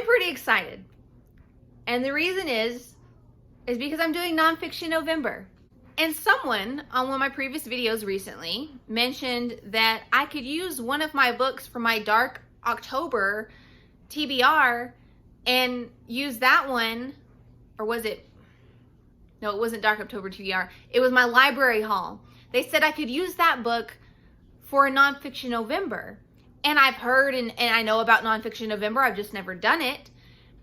I'm pretty excited. And the reason is because I'm doing Nonfiction November. And someone on one of my previous videos recently mentioned that I could use one of my books for my Dark October TBR and use that one, or was it? No, it wasn't Dark October TBR. It was my library haul. They said I could use that book for a Nonfiction November. And I've heard and I know about Nonfiction November. I've just never done it.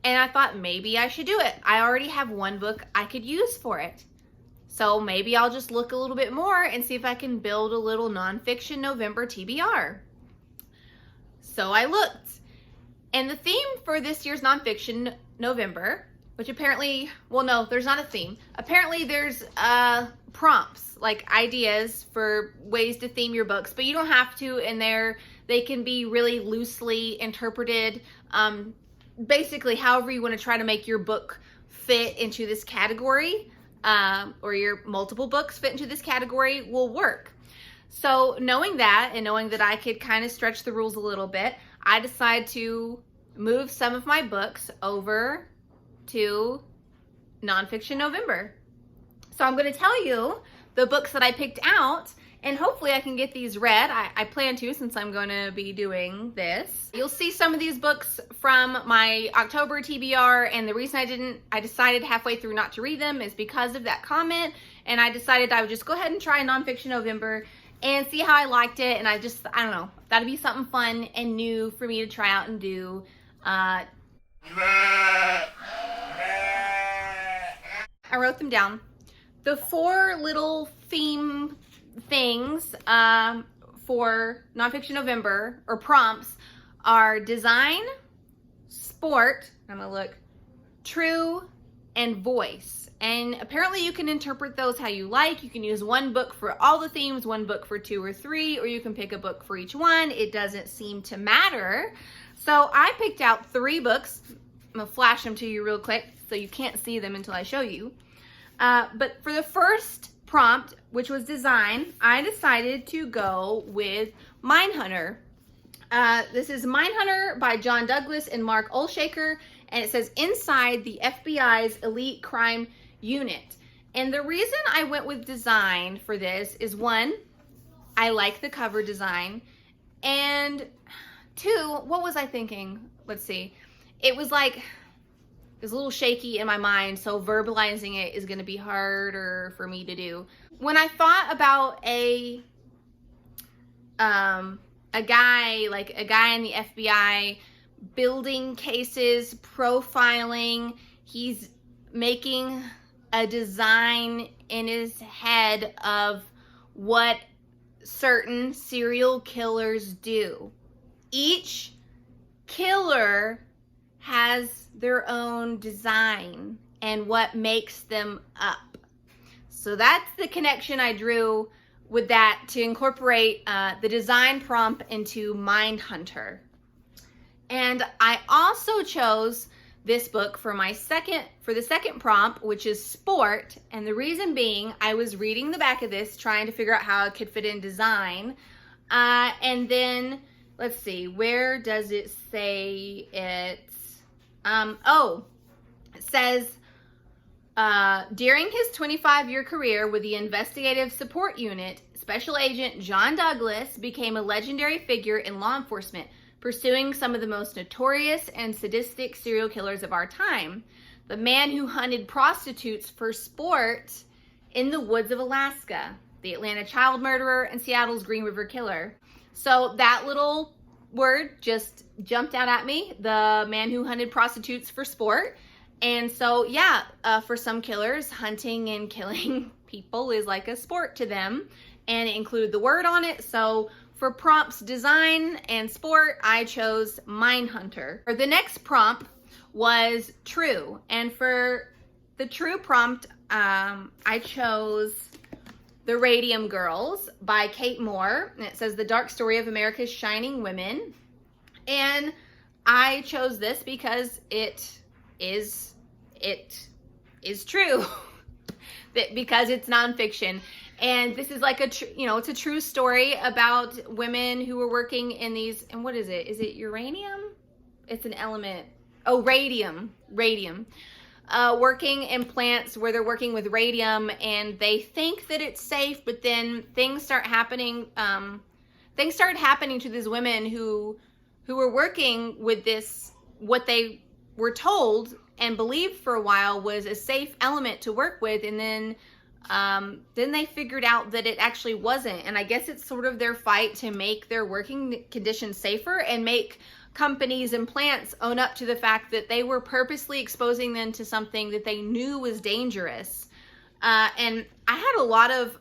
And I thought maybe I should do it. I already have one book I could use for it. So maybe I'll just look a little bit more and see if I can build a little Nonfiction November TBR. So I looked. And the theme for this year's Nonfiction November, which apparently, well, no, there's not a theme. Apparently there's prompts, like ideas for ways to theme your books, but you don't have to, and they can be really loosely interpreted. Basically, however you want to try to make your book fit into this category, or your multiple books fit into this category will work. So knowing that, and knowing that I could kind of stretch the rules a little bit, I decided to move some of my books over to Nonfiction November. So I'm going to tell you the books that I picked out, and hopefully I can get these read. I plan to, since I'm going to be doing this. You'll see some of these books from my October TBR, and the reason I decided halfway through not to read them is because of that comment, and I decided I would just go ahead and try Nonfiction November and see how I liked it, and I don't know, that'd be something fun and new for me to try out and do. I wrote them down. The 4 little theme things for Nonfiction November, or prompts, are design, sport, I'm gonna look, true, and voice. And apparently you can interpret those how you like. You can use one book for all the themes, one book for 2 or 3, or you can pick a book for each one. It doesn't seem to matter. So I picked out 3 books. I'm gonna flash them to you real quick so you can't see them until I show you. But for the first prompt, which was design, I decided to go with Mindhunter. This is Mindhunter by John Douglas and Mark Olshaker, and it says inside the FBI's elite crime unit. And the reason I went with design for this is, 1, I like the cover design, and 2, what was I thinking? Let's see. It was a little shaky in my mind, so verbalizing it is going to be harder for me to do. When I thought about a guy in the FBI building cases, profiling, he's making a design in his head of what certain serial killers do. Each killer has their own design and what makes them up. So that's the connection I drew with that to incorporate the design prompt into Mindhunter. And I also chose this book for the second prompt, which is sport. And the reason being, I was reading the back of this, trying to figure out how it could fit in design. And then, let's see, where does it say it's, it says, during his 25-year career with the Investigative Support Unit, Special Agent John Douglas became a legendary figure in law enforcement, pursuing some of the most notorious and sadistic serial killers of our time. The man who hunted prostitutes for sport in the woods of Alaska, the Atlanta child murderer, and Seattle's Green River Killer. So that little word just jumped out at me, the man who hunted prostitutes for sport. And so, yeah, for some killers, hunting and killing people is like a sport to them, and it included the word on it. So for prompts, design, and sport, I chose Mindhunter. The next prompt was true, and for the true prompt, I chose The Radium Girls by Kate Moore, and it says the dark story of America's shining women. And I chose this because it is true, because it's nonfiction. And this is like it's a true story about women who were working in these, and what is it? Is it uranium? It's an element. radium. Working in plants where they're working with radium and they think that it's safe, but then things start happening. Things started happening to these women who were working with this, what they were told and believed for a while was a safe element to work with, and then they figured out that it actually wasn't. And I guess it's sort of their fight to make their working conditions safer and make companies and plants own up to the fact that they were purposely exposing them to something that they knew was dangerous. And I had a lot of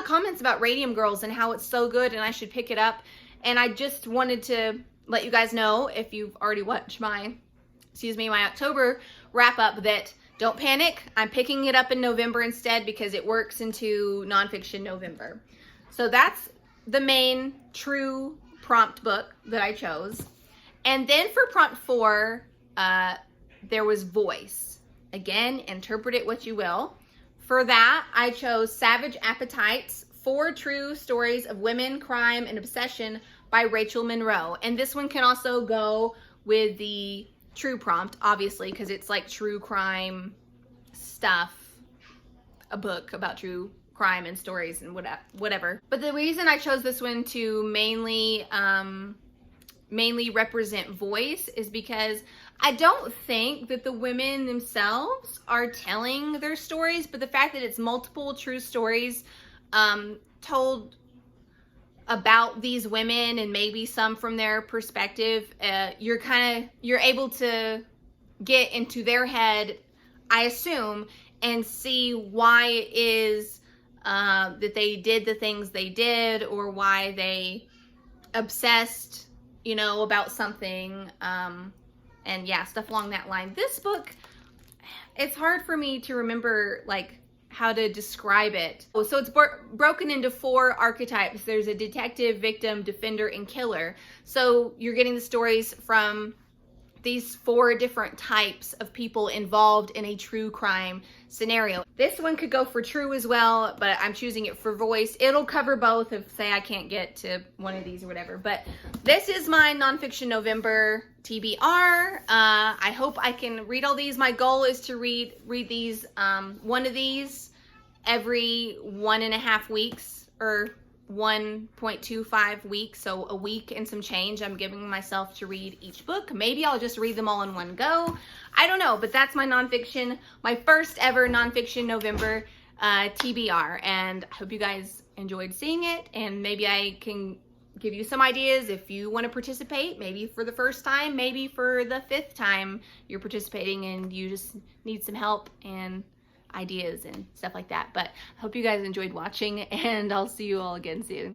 comments about Radium Girls and how it's so good and I should pick it up. And I just wanted to let you guys know, if you've already watched my October wrap up, that don't panic. I'm picking it up in November instead because it works into Nonfiction November. So that's the main true prompt book that I chose. And then for prompt 4, there was voice. Again, interpret it what you will. For that, I chose Savage Appetites, 4 True Stories of Women, Crime, and Obsession by Rachel Monroe. And this one can also go with the true prompt, obviously, because it's like true crime stuff, a book about true crime and stories and whatever. But the reason I chose this one to mainly represent voice is because I don't think that the women themselves are telling their stories, but the fact that it's multiple true stories told about these women and maybe some from their perspective, you're able to get into their head, I assume, and see why it is that they did the things they did, or why they obsessed, about something, and yeah, stuff along that line. This book, it's hard for me to remember how to describe it. So it's broken into 4 archetypes. There's a detective, victim, defender, and killer. So you're getting the stories from these 4 different types of people involved in a true crime scenario. This one could go for true as well, but I'm choosing it for voice. It'll cover both if, say, I can't get to one of these or whatever. But this is my Nonfiction November TBR. I hope I can read all these. My goal is to read these, one of these every 1.5 weeks, or 1.25 weeks, so a week and some change I'm giving myself to read each book. Maybe I'll just read them all in one go. I don't know, but that's my nonfiction, my first ever Nonfiction November TBR, and I hope you guys enjoyed seeing it, and maybe I can give you some ideas if you want to participate, maybe for the first time, maybe for the 5th time you're participating and you just need some help and ideas and stuff like that. But I hope you guys enjoyed watching, and I'll see you all again soon.